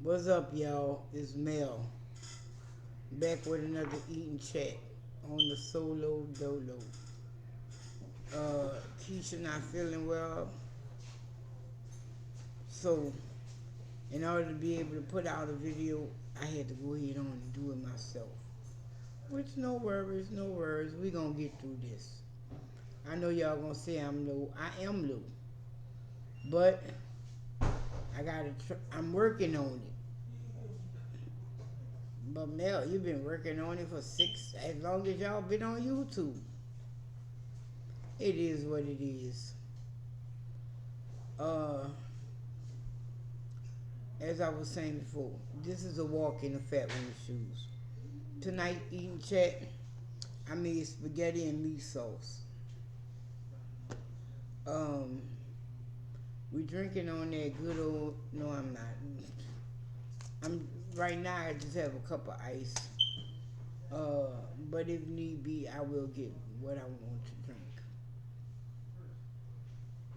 What's up, y'all? It's Mel. Back with another eating chat on the solo dolo. Keisha not feeling well, so in order to be able to put out a video, I had to go ahead on and do it myself. Which no worries, no worries. We gonna get through this. I know y'all gonna say I'm low. I am low, but I gotta. I'm working on it. But Mel, you've been working on it for as long as y'all been on YouTube. It is what it is. Uh, as I was saying before, this is a walk in the fat woman's shoes. Tonight, eating chat, I made spaghetti and meat sauce. Um, we drinking on that good old. No, I'm not. I'm right now. I just have a cup of ice. But if need be, I will get what I want to drink.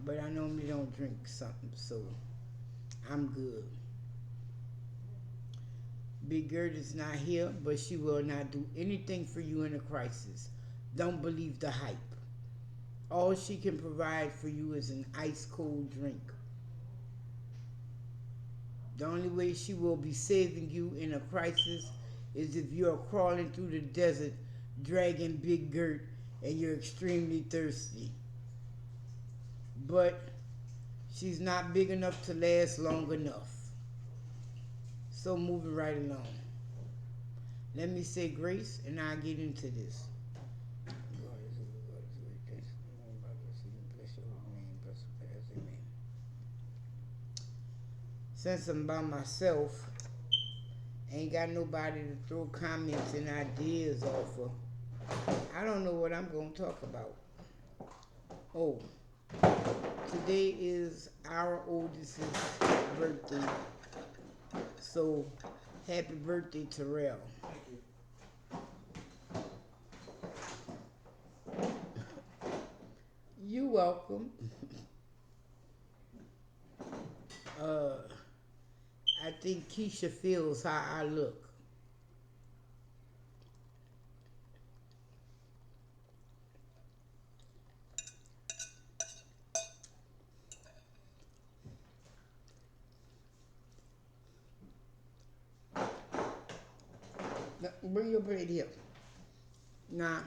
But I normally don't drink something, so I'm good. Big Gurt is not here, but she will not do anything for you in a crisis. Don't believe the hype. All she can provide for you is an ice cold drink. The only way she will be saving you in a crisis is if you are crawling through the desert dragging Big Gurt and you're extremely thirsty. But she's not big enough to last long enough. So moving right along. Let me say grace and I'll get into this. Since I'm by myself, ain't got nobody to throw comments and ideas off of, I don't know what I'm going to talk about. Oh, today is our oldest's birthday. So, happy birthday, Terrell. You welcome. I think Keisha feels how I look. Now, bring your plate here. Now,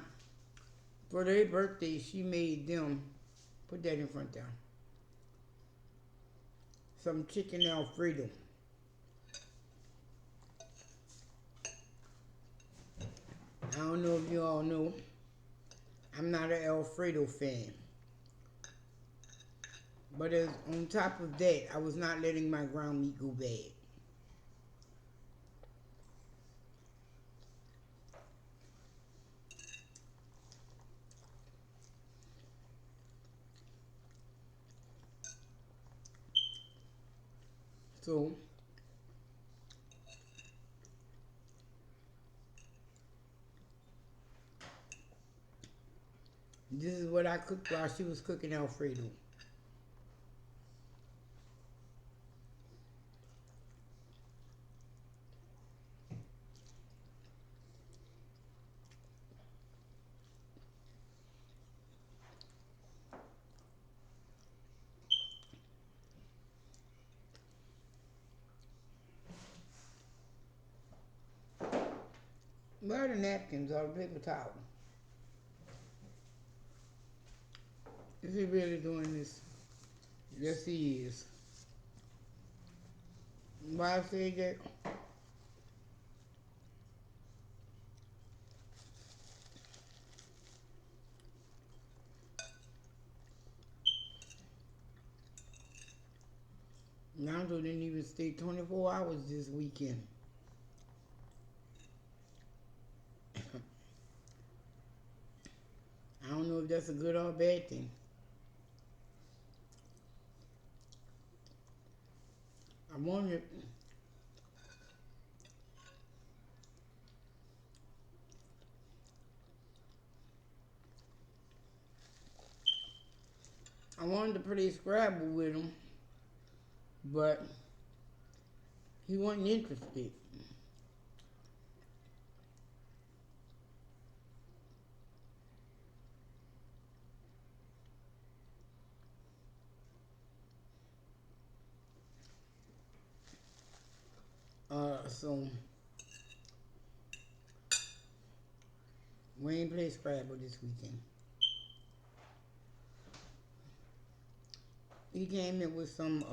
for their birthday, she made them, put that in front there, some chicken Alfredo. I don't know if you all know, I'm not an Alfredo fan. But as on top of that, I was not letting my ground meat go bad. So, this is what I cooked while she was cooking Alfredo. Where are the napkins or the paper towel? Is he really doing this? Yes, he is. Why I say that? Lonzo didn't even stay 24 hours this weekend. I don't know if that's a good or a bad thing. I wonder. I wanted to play Scrabble with him, but He wasn't interested. So we ain't play Scrabble this weekend. He came in with some,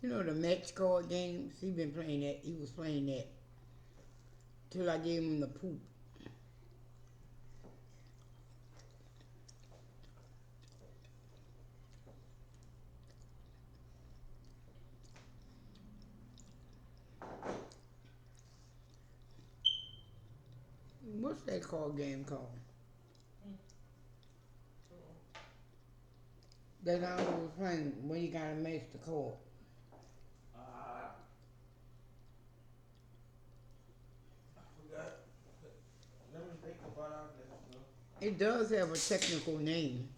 you know, the match card games. He been playing that. He was playing that till I gave him the poop. What's that card game called? That I was playing when you gotta match the card. I forgot. Let me think about that. It does have a technical name.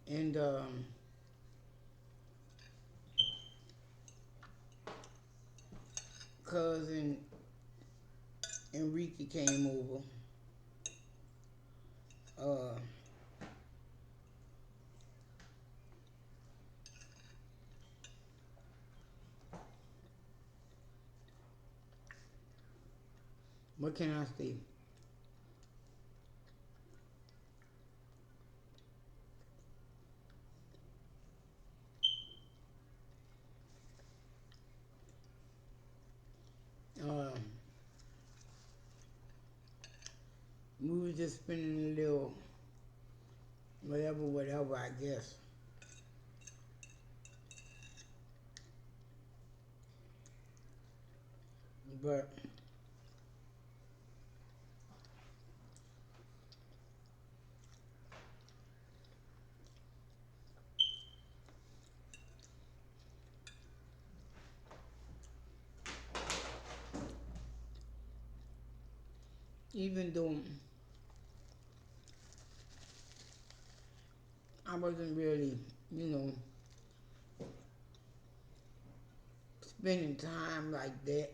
And cousin Enrique came over. What can I say? We was just spending a little whatever, I guess. But even though I wasn't really, you know, spending time like that,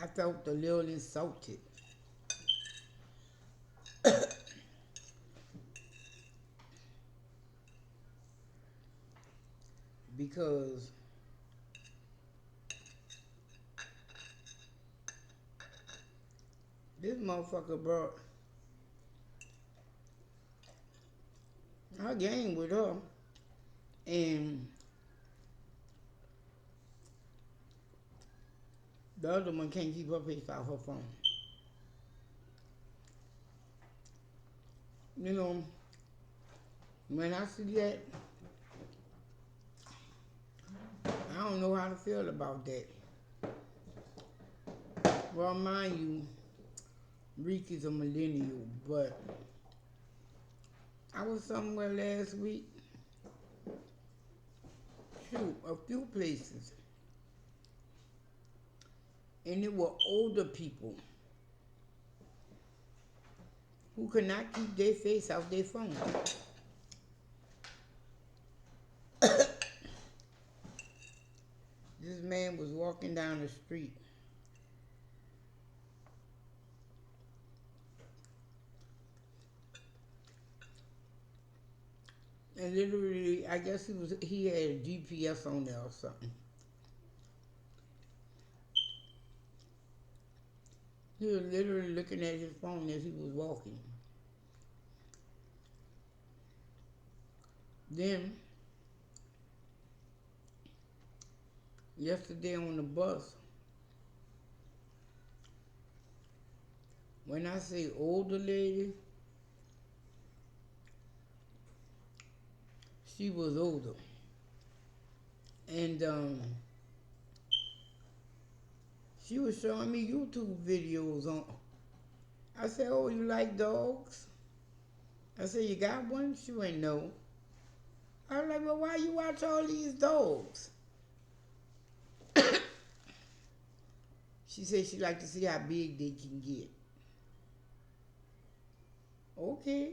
I felt a little insulted. Because this motherfucker brought her game with her, and the other one can't keep her face off her phone. You know, when I see that, I don't know how to feel about that. Well, mind you, Ricky's a millennial, but I was somewhere last week, a few places, and it were older people who could not keep their face off their phone. This man was walking down the street. And literally, I guess he had a GPS on there or something. He was literally looking at his phone as he was walking. Then, yesterday on the bus, when I say older lady, she was older. And she was showing me YouTube videos on. I said, "Oh, you like dogs?" I said, "You got one?" She went, "No." I was like, "Well, why you watch all these dogs?" She said she like to see how big they can get. Okay,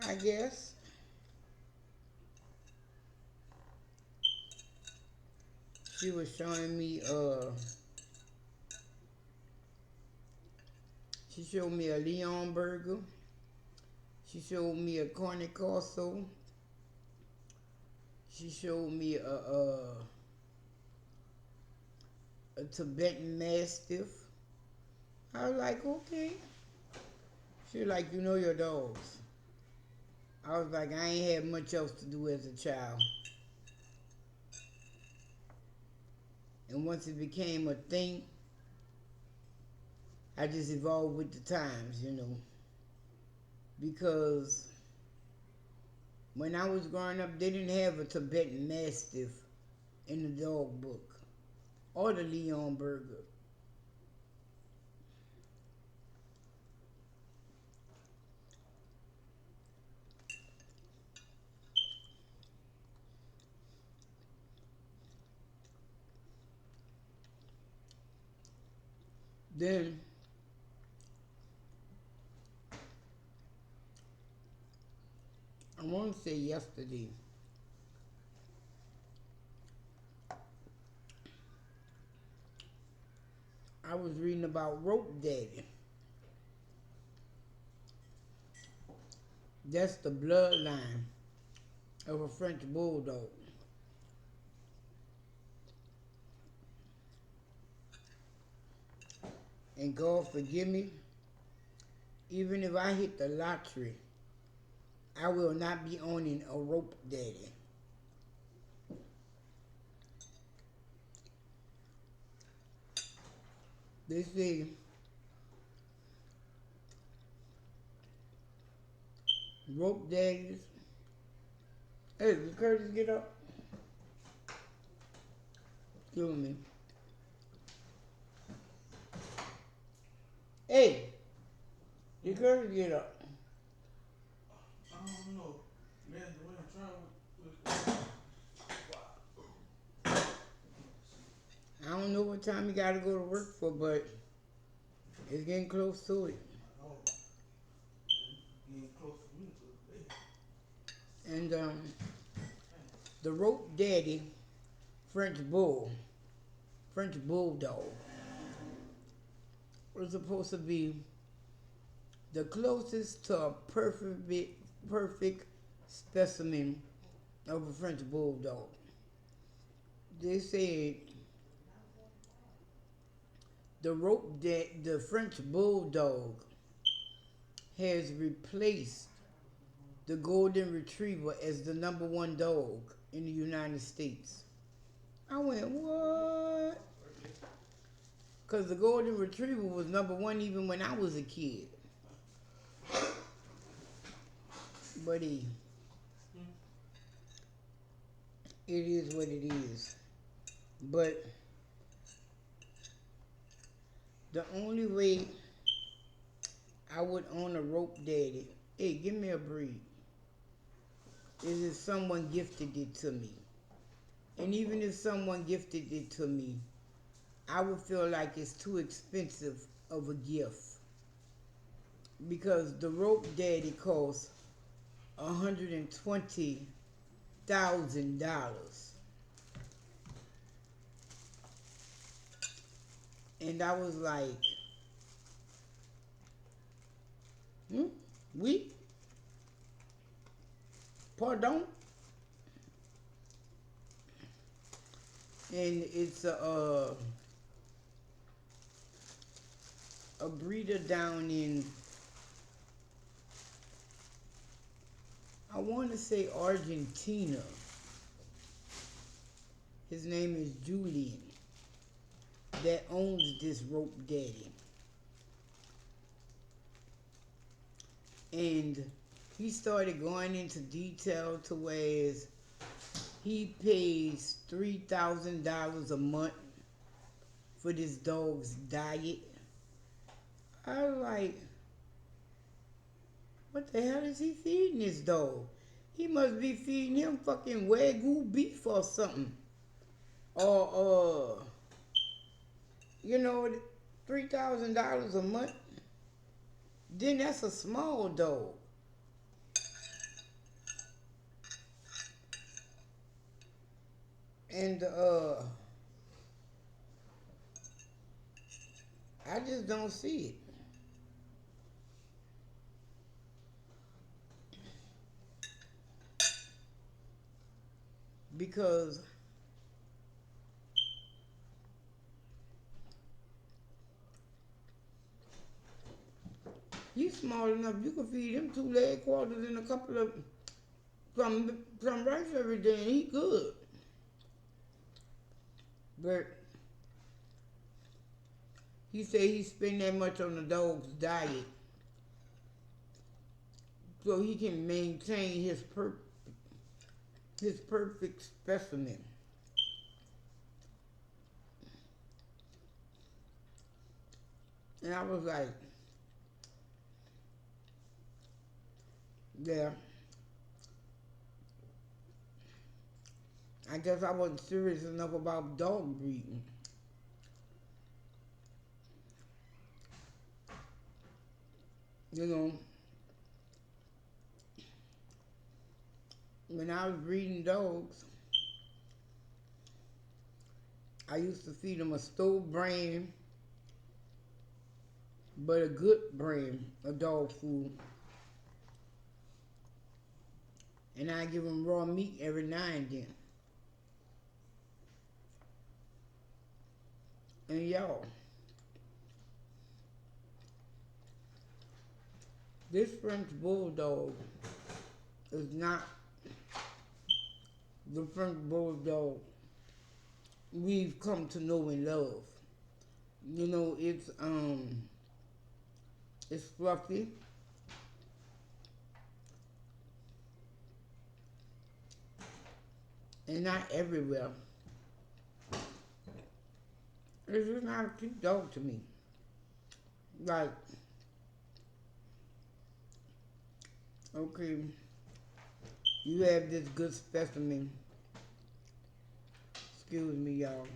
I guess. She was showing me, she showed me a Leon burger. She showed me a corny corso. She showed me a Tibetan Mastiff. I was like, okay. She was like, you know your dogs. I was like, I ain't had much else to do as a child. And once it became a thing, I just evolved with the times, you know. Because when I was growing up, they didn't have a Tibetan Mastiff in the dog book or the Leon burger. Then I want to say yesterday, I was reading about Rope Daddy. That's the bloodline of a French bulldog. And God forgive me, even if I hit the lottery, I will not be owning a Rope Daddy. They say Rope Daddies. Hey, did Curtis get up? Excuse me. Hey, did Curtis get up? I don't know. Man, the way I'm trying with I don't know what time he got to go to work for, but it's getting close to it. I know. Getting close to me to the bed. And the Rope Daddy French Bulldog, was supposed to be the closest to a perfect specimen of a French Bulldog. They said the French Bulldog has replaced the Golden Retriever as the #1 dog in the United States. I went, what? Because the Golden Retriever was #1 even when I was a kid. But it is what it is. But the only way I would own a Rope Daddy, hey, give me a breed, is if someone gifted it to me. And even if someone gifted it to me, I would feel like it's too expensive of a gift. Because the Rope Daddy costs $120,000. And I was like, oui? Pardon? And it's a breeder down in, I want to say Argentina. His name is Julian, that owns this Rope Daddy. And he started going into detail to where he pays $3,000 a month for this dog's diet. I was like, what the hell is he feeding this dog? He must be feeding him fucking Wagyu beef or something. Or You know, $3,000 a month. Then that's a small dog. And I just don't see it. Because he's small enough, you can feed him 2 leg quarters and a couple of some rice every day, and he good. But he said he spend that much on the dog's diet so he can maintain his perfect specimen. And I was like, yeah, I guess I wasn't serious enough about dog breeding. You know, when I was breeding dogs, I used to feed them a stove brand, but a good brand of dog food. And I give them raw meat every now and then. And y'all, this French Bulldog is not the French Bulldog we've come to know and love. You know, it's fluffy. And not everywhere. It's just not a cute dog to me. Like, okay, you have this good specimen. Excuse me, y'all.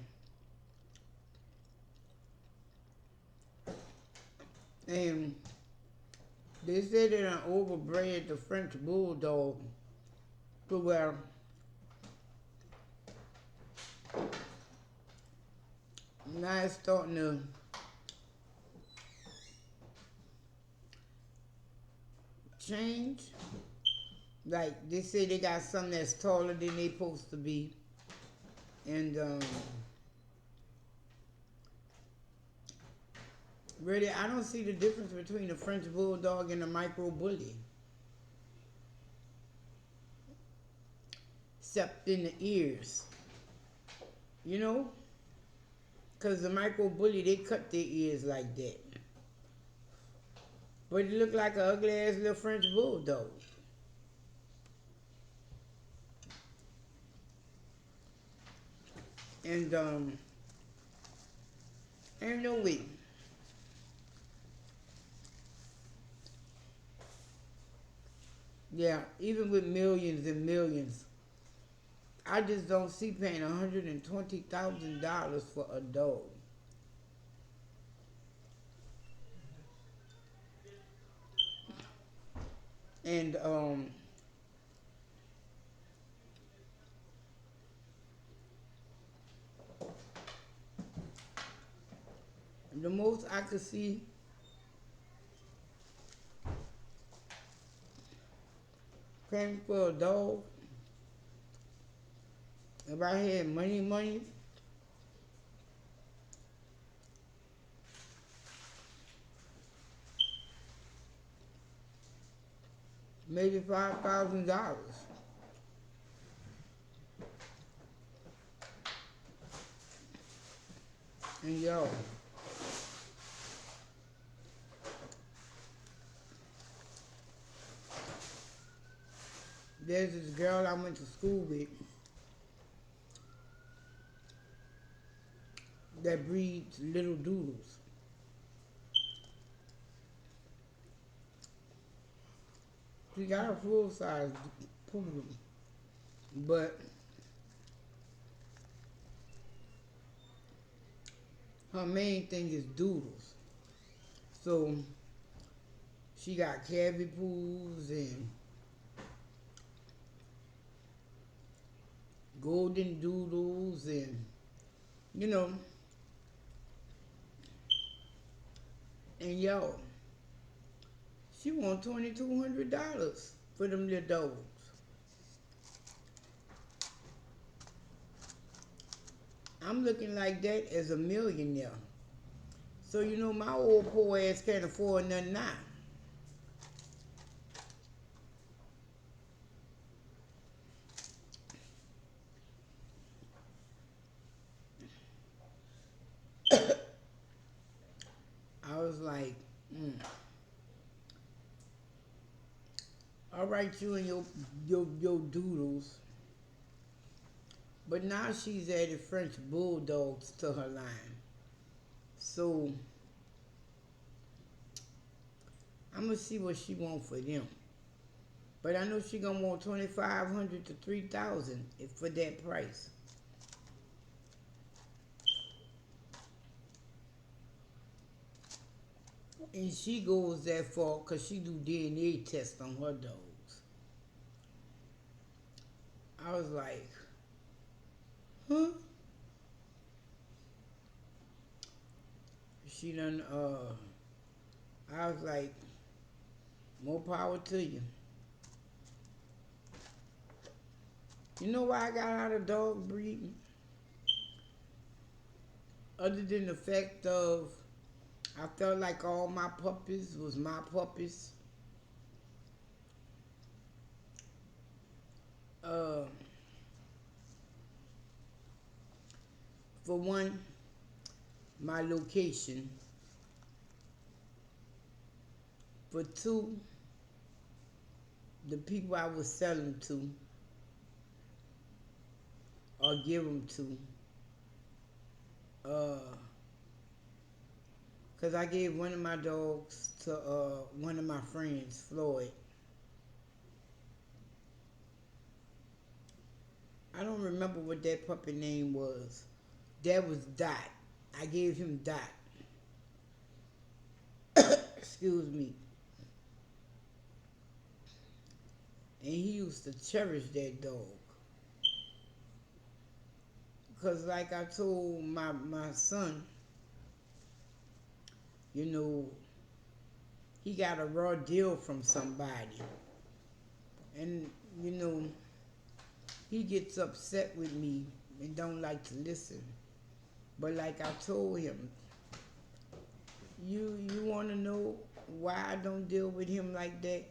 And they say they done overbred the French Bulldog to where now it's starting to change. Like, they say they got something that's taller than they supposed to be. And really, I don't see the difference between a French Bulldog and a micro bully. Except in the ears. You know? Because the micro bully, they cut their ears like that. But it looked like an ugly ass little French Bulldog. And ain't no way. Yeah, even with millions and millions, I just don't see paying $120,000 for a dog. And the most I could see paying for a dog, if I had money, maybe $5,000. And yo, there's this girl I went to school with that breeds little doodles. She got a full-size poodle, but her main thing is doodles. So she got Cavipoos and golden doodles and you know, and yo, she want $2,200 for them little dogs. I'm looking like that as a millionaire. So you know my old poor ass can't afford nothing now. I was like, all right, you and your doodles. But now she's added French bulldogs to her line. So I'm gonna see what she want for them. But I know she gonna want 2,500 to 3,000 for that price. And she goes that far because she do DNA tests on her dogs. I was like, huh? She done, I was like, more power to you. You know why I got out of dog breeding? Other than the fact of, I felt like all my puppies was my puppies. Uh, for one, my location. For two, the people I was selling to or give them to. Because I gave one of my dogs to one of my friends, Floyd. I don't remember what that puppy name was. That was Dot. I gave him Dot. Excuse me. And he used to cherish that dog. Because like I told my son, you know, he got a raw deal from somebody. And, you know, he gets upset with me and don't like to listen. But like I told him, you want to know why I don't deal with him like that?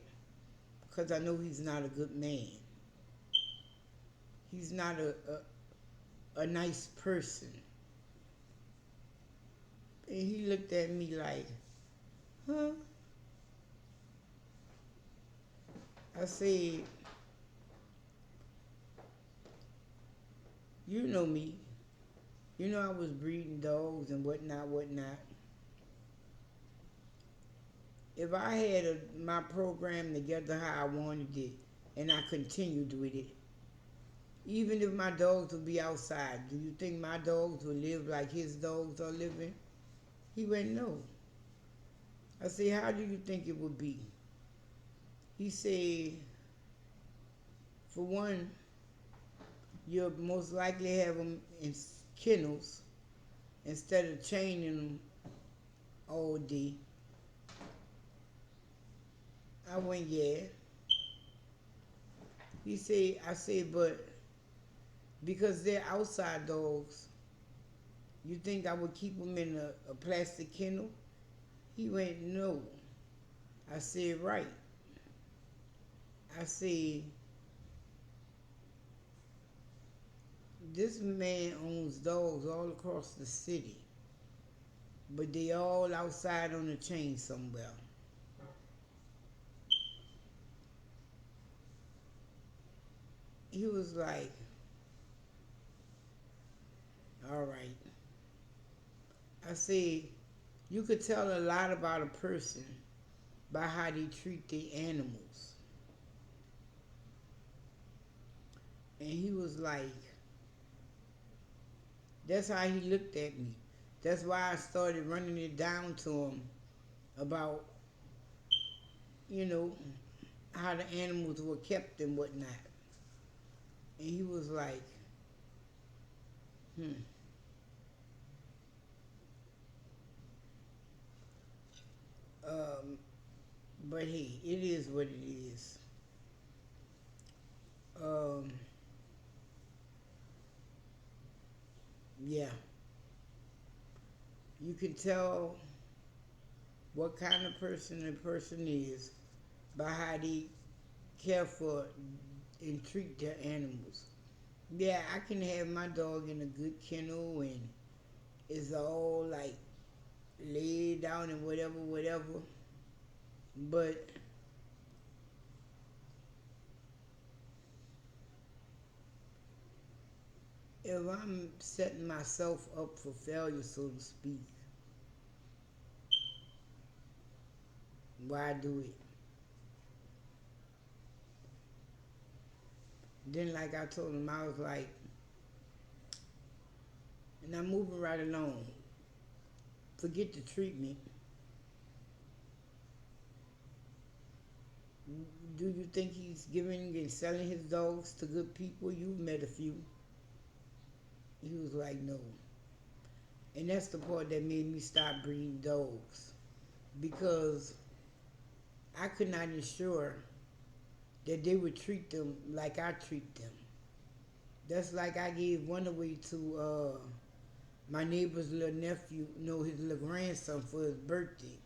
Because I know he's not a good man. He's not a nice person. And he looked at me like, huh? I said, you know me. You know I was breeding dogs and whatnot, whatnot. If I had my program together how I wanted it, and I continued with it, even if my dogs would be outside, do you think my dogs would live like his dogs are living? He went, no. I said, how do you think it would be? He said, for one, you'll most likely have them in kennels instead of chaining them all day. I went, yeah. He said, I said, but because they're outside dogs, you think I would keep them in a plastic kennel? He went, no. I said, right. I said, this man owns dogs all across the city, but they all outside on a chain somewhere. He was like, all right. I said, you could tell a lot about a person by how they treat the animals. And he was like, that's how he looked at me. That's why I started running it down to him about, you know, how the animals were kept and whatnot. And he was like, hmm. Um, but hey, it is what it is. Um, yeah, you can tell what kind of person a person is by how they care for and treat their animals. Yeah, I can have my dog in a good kennel and it's all like laid down and whatever, whatever. But if I'm setting myself up for failure, so to speak, why do it? Then, like I told him, I was like, and I'm moving right along. Forget the treatment. Do you think he's giving and selling his dogs to good people? You've met a few. He was like, no. And that's the part that made me stop breeding dogs. Because I could not ensure that they would treat them like I treat them. That's like I gave one away to my neighbor's little nephew, his little grandson for his birthday.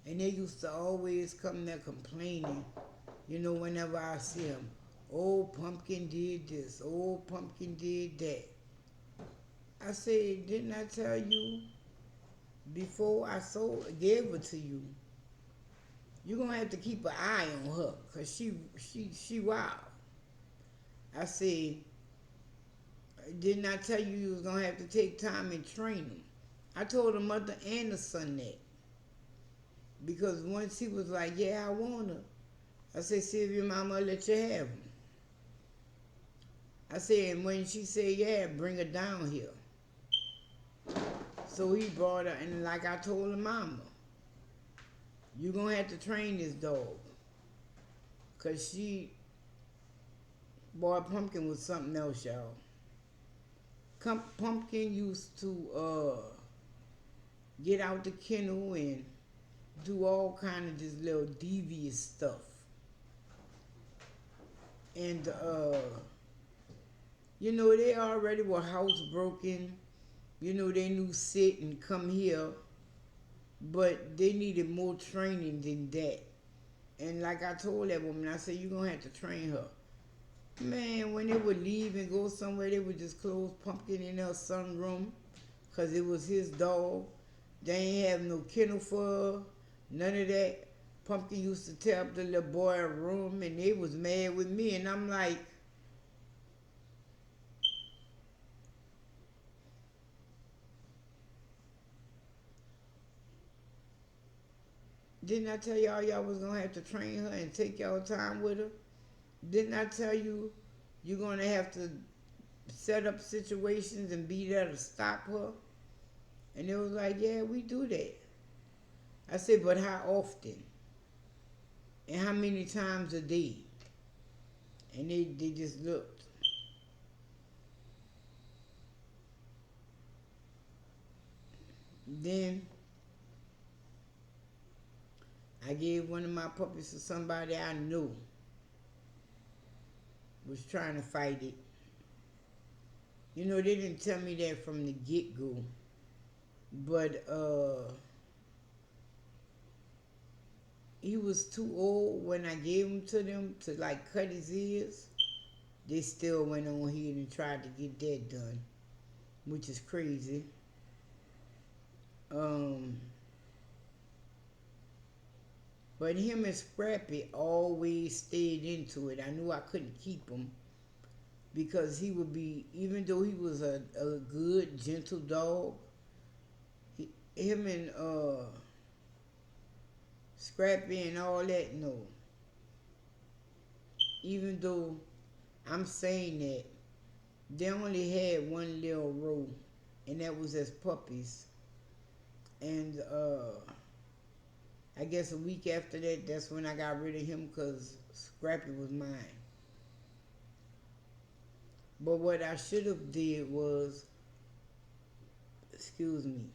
And they used to always come there complaining, whenever I see him. Old Pumpkin did this, old Pumpkin did that. I said, didn't I tell you before I gave her to you? You're gonna have to keep an eye on her, cause she wild. I said, didn't I tell you was gonna have to take time and train him? I told the mother and the son that. Because once he was like, yeah, I want her. I said, see if your mama let you have him. I said, and when she said, yeah, bring her down here. So he brought her, and like I told her mama, you're going to have to train this dog. Because boy, Pumpkin was something else, y'all. Pumpkin used to get out the kennel and do all kind of this little devious stuff. And, they already were housebroken. They knew sit and come here. But they needed more training than that. And like I told that woman, I said, you're going to have to train her. Man, when they would leave and go somewhere, they would just close Pumpkin in her sunroom because it was his dog. They ain't have no kennel for her, none of that. Pumpkin used to tear up the little boy room, and they was mad with me. And I'm like, didn't I tell y'all was going to have to train her and take y'all time with her? Didn't I tell you you're going to have to set up situations and be there to stop her? And they was like, yeah, we do that. I said, but how often? And how many times a day? And they just looked. Then I gave one of my puppies to somebody I knew was trying to fight it. They didn't tell me that from the get-go. But he was too old when I gave him to them to like cut his ears. They still went on ahead and tried to get that done, which is crazy. But him and Scrappy always stayed into it. I knew I couldn't keep him because he would be, even though he was a good, gentle dog, him and Scrappy and all that, no. Even though I'm saying that, they only had one little row and that was as puppies. And I guess a week after that, that's when I got rid of him because Scrappy was mine. But what I should have did was, excuse me,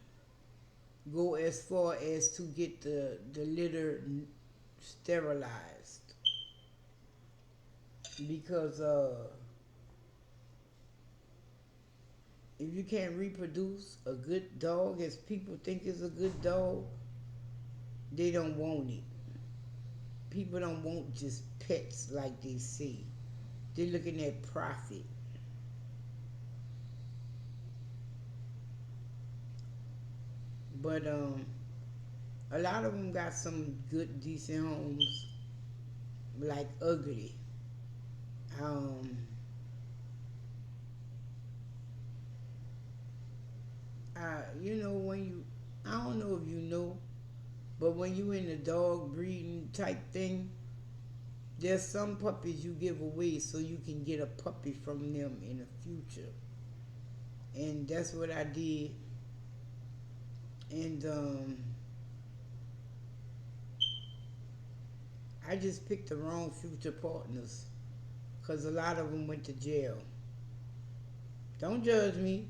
go as far as to get the litter sterilized. Because if you can't reproduce a good dog as people think is a good dog, they don't want it. People don't want just pets like they see. They're looking at profit. But a lot of them got some good, decent homes, like Ugly. Um, you know when you, I don't know if you know, but when you in the dog breeding type thing, there's some puppies you give away so you can get a puppy from them in the future. And that's what I did. And I just picked the wrong future partners because a lot of them went to jail. Don't judge me.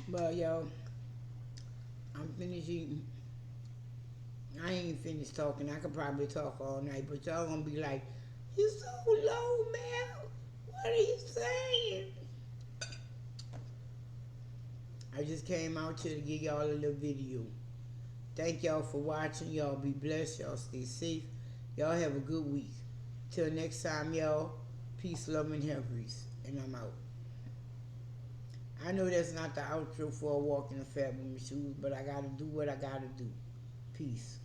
But y'all, I'm finished eating. I ain't finished talking. I could probably talk all night, but y'all gonna be like, "You so low, man. What are you saying?" I just came out here to give y'all a little video. Thank y'all for watching. Y'all be blessed. Y'all stay safe. Y'all have a good week. Till next time, y'all. Peace, love, and hair grease. And I'm out. I know that's not the outro for a walk in the fat woman's shoes, but I gotta do what I gotta do. Peace.